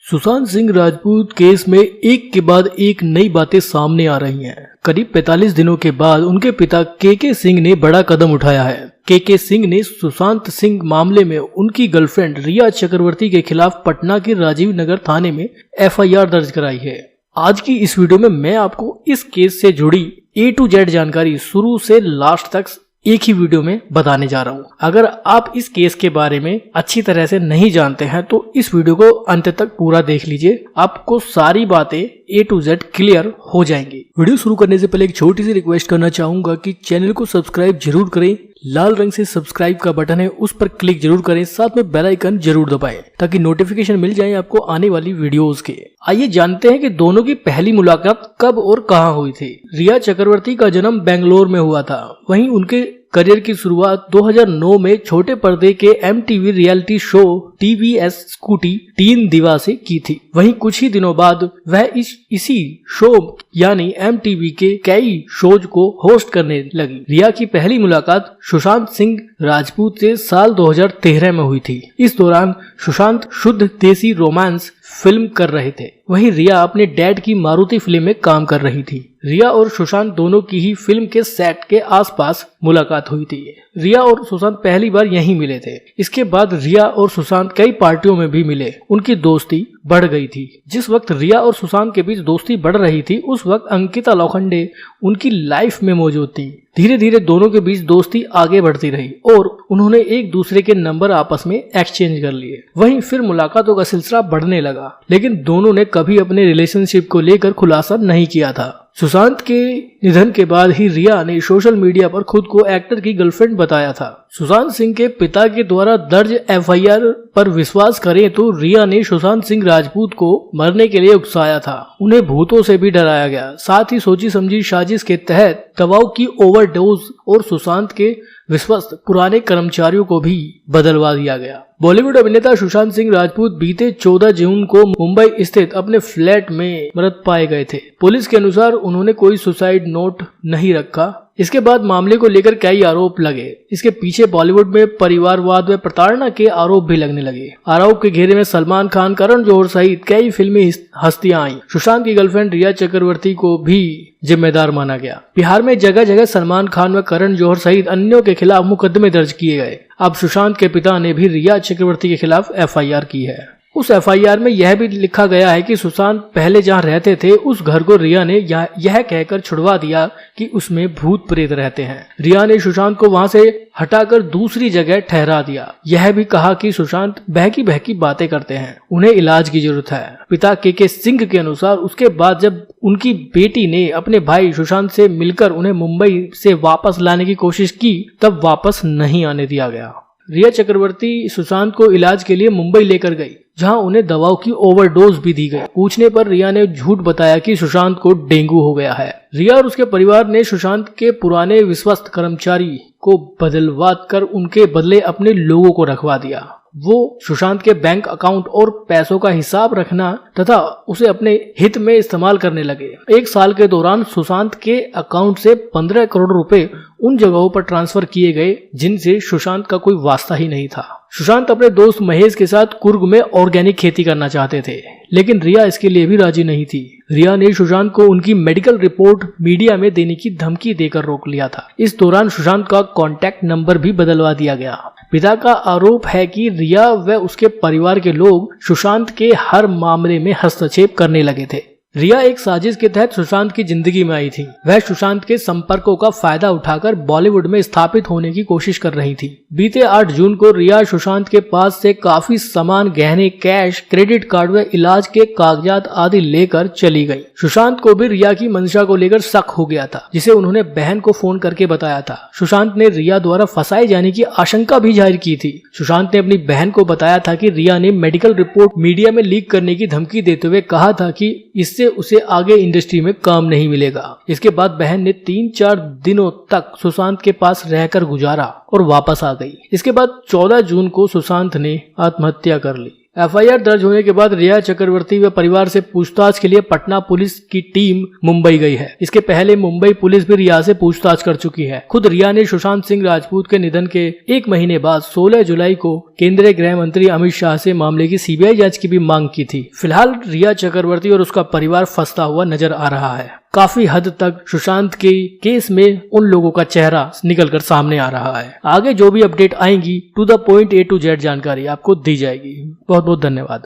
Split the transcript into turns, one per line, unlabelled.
Sushant Singh Rajput case में एक के बाद एक नई बातें सामने आ रही हैं। करीब 45 दिनों के बाद उनके पिता के सिंह ने बड़ा कदम उठाया है। के सिंह ने सुशांत सिंह मामले में उनकी गर्लफ्रेंड रिया चक्रवर्ती के खिलाफ पटना के राजीव नगर थाने में FIR दर्ज कराई है। आज की इस वीडियो में मैं आपको इस केस से जुड़ी A to Z जानकारी शुरू से लास्ट तक एक ही वीडियो में बताने जा रहा हूं। अगर आप इस केस के बारे में अच्छी तरह से नहीं जानते हैं तो इस वीडियो को अंत तक पूरा देख लीजिए, आपको सारी बातें A to Z क्लियर हो जाएंगी। वीडियो शुरू करने से पहले एक छोटी सी रिक्वेस्ट करना चाहूंगा कि चैनल को सब्सक्राइब जरूर करें। लाल रंग से सब्सक्राइब का बटन है, उस पर क्लिक जरूर करें, साथ में बेल आइकन जरूर दबाएं ताकि नोटिफिकेशन मिल जाए आपको आने वाली वीडियोस के। आइए जानते हैं कि दोनों की पहली मुलाकात कब और कहां हुई थी। रिया चक्रवर्ती का जन्म बेंगलोर में हुआ था। वहीं उनके करियर की शुरुआत 2009 में छोटे पर्दे के MTV reality show TVS scooty tin दीवा से की थी। वहीं कुछ ही दिनों बाद वह इसी शो यानी MTV के कई शोज को होस्ट करने लगी। रिया की पहली मुलाकात सुशांत सिंह राजपूत से साल 2013 में हुई थी। इस दौरान सुशांत शुद्ध देसी रोमांस फिल्म कर रहे थे, वहीं रिया अपने डैड की मारुति फिल्म में काम कर रही थी। रिया और सुशांत दोनों की ही फिल्म के सेट के आसपास मुलाकात हुई थी। रिया और सुशांत पहली बार यहीं मिले थे। इसके बाद रिया और सुशांत कई पार्टियों में भी मिले। उनकी दोस्ती बढ़ गई थी। जिस वक्त रिया और सुशांत के बीच दोस्ती बढ़ रही थी उस वक्त अंकिता लोखंडे उनकी लाइफ में मौजूद थी। धीरे धीरे दोनों के बीच दोस्ती आगे बढ़ती रही और उन्होंने एक दूसरे के नंबर आपस में एक्सचेंज कर लिए। वहीं फिर मुलाकातों का सिलसिला बढ़ने लगा, लेकिन दोनों ने कभी अपने रिलेशनशिप को लेकर खुलासा नहीं किया था। सुशांत के निधन के बाद ही रिया ने सोशल मीडिया पर खुद को एक्टर की गर्लफ्रेंड बताया था। सुशांत सिंह के पिता के द्वारा दर्ज FIR पर विश्वास करें तो रिया ने सुशांत सिंह राजपूत को मरने के लिए उकसाया था। उन्हें भूतों से भी डराया गया। साथ ही सोची समझी साजिश के तहत दवाओं की ओवरडोज और सुशांत के विश्वस्त पुराने कर्मचारियों को भी बदलवा दिया गया। बॉलीवुड अभिनेता सुशांत सिंह राजपूत बीते 14 जून को मुंबई स्थित अपने फ्लैट में मृत पाए गए थे। पुलिस के अनुसार उन्होंने कोई सुसाइड नोट नहीं रखा। इसके बाद मामले को लेकर कई आरोप लगे। इसके पीछे बॉलीवुड में परिवारवाद व प्रताड़ना के आरोप भी लगने लगे। आरोप के घेरे में सलमान खान, करण जौहर सहित कई फिल्मी हस्तियां आईं। सुशांत की गर्लफ्रेंड रिया चक्रवर्ती को भी जिम्मेदार माना गया। बिहार में जगह जगह सलमान खान व करण जौहर सहित अन्यों के खिलाफ मुकदमे दर्ज किए गए। अब सुशांत के पिता ने भी रिया चक्रवर्ती के खिलाफ FIR की है। उस FIR में यह भी लिखा गया है कि सुशांत पहले जहां रहते थे उस घर को रिया ने यह कहकर छुड़वा दिया कि उसमें भूत प्रेत रहते हैं। रिया ने सुशांत को वहां से हटाकर दूसरी जगह ठहरा दिया। यह भी कहा कि सुशांत बहकी बहकी बातें करते हैं, उन्हें इलाज की जरूरत है। पिता के सिंह के अनुसार उसके बाद जब उनकी बेटी ने अपने भाई सुशांत से मिलकर उन्हें मुंबई से वापस लाने की कोशिश की तब वापस नहीं आने दिया गया। रिया चक्रवर्ती सुशांत को इलाज के लिए मुंबई लेकर गई, जहां उन्हें दवाओं की ओवरडोज भी दी गई। पूछने पर रिया ने झूठ बताया कि सुशांत को डेंगू हो गया है। रिया और उसके परिवार ने सुशांत के पुराने विश्वस्त कर्मचारी को बदलवा कर उनके बदले अपने लोगों को रखवा दिया। वो सुशांत के बैंक अकाउंट और पैसों का हिसाब रखना तथा उसे अपने हित में इस्तेमाल करने लगे। एक साल के दौरान सुशांत के अकाउंट से 15 करोड़ रुपए उन जगहों पर ट्रांसफर किए गए जिनसे सुशांत का कोई वास्ता ही नहीं था। सुशांत अपने दोस्त महेश के साथ कुर्ग में ऑर्गेनिक खेती करना चाहते थे, लेकिन रिया इसके लिए भी राजी नहीं थी। रिया ने सुशांत को उनकी मेडिकल रिपोर्ट मीडिया में देने की धमकी देकर रोक लिया था। इस दौरान सुशांत का कॉन्टैक्ट नंबर भी बदलवा दिया गया। पिता का आरोप है कि रिया व उसके परिवार के लोग सुशांत के हर मामले में हस्तक्षेप करने लगे थे। रिया एक साजिश के तहत सुशांत की जिंदगी में आई थी। वह सुशांत के संपर्कों का फायदा उठाकर बॉलीवुड में स्थापित होने की कोशिश कर रही थी। बीते 8 जून को रिया सुशांत के पास से काफी सामान, गहने, कैश, क्रेडिट कार्ड व इलाज के कागजात आदि लेकर चली गई। सुशांत को भी रिया की मंशा को लेकर शक हो गया था, जिसे उन्होंने बहन को फोन करके बताया था। सुशांत ने रिया द्वारा फंसाए जाने की आशंका भी जाहिर की थी। सुशांत ने अपनी बहन को बताया था कि रिया ने मेडिकल रिपोर्ट मीडिया में लीक करने की धमकी देते हुए कहा था कि इससे उसे आगे इंडस्ट्री में काम नहीं मिलेगा। इसके बाद बहन ने 3-4 दिनों तक सुशांत के पास रहकर गुजारा और वापस आ गई। इसके बाद 14 जून को सुशांत ने आत्महत्या कर ली। एफआईआर दर्ज होने के बाद रिया चक्रवर्ती व परिवार से पूछताछ के लिए पटना पुलिस की टीम मुंबई गई है। इसके पहले मुंबई पुलिस भी रिया से पूछताछ कर चुकी है। खुद रिया ने सुशांत सिंह राजपूत के निधन के एक महीने बाद 16 जुलाई को केंद्रीय गृह मंत्री अमित शाह से मामले की सीबीआई जांच की भी मांग की थी। फिलहाल रिया चक्रवर्ती और उसका परिवार फंसता हुआ नजर आ रहा है। काफी हद तक सुशांत के केस में उन लोगों का चेहरा निकलकर सामने आ रहा है। आगे जो भी अपडेट आएंगी to the point A to Z जानकारी आपको दी जाएगी। बहुत बहुत धन्यवाद।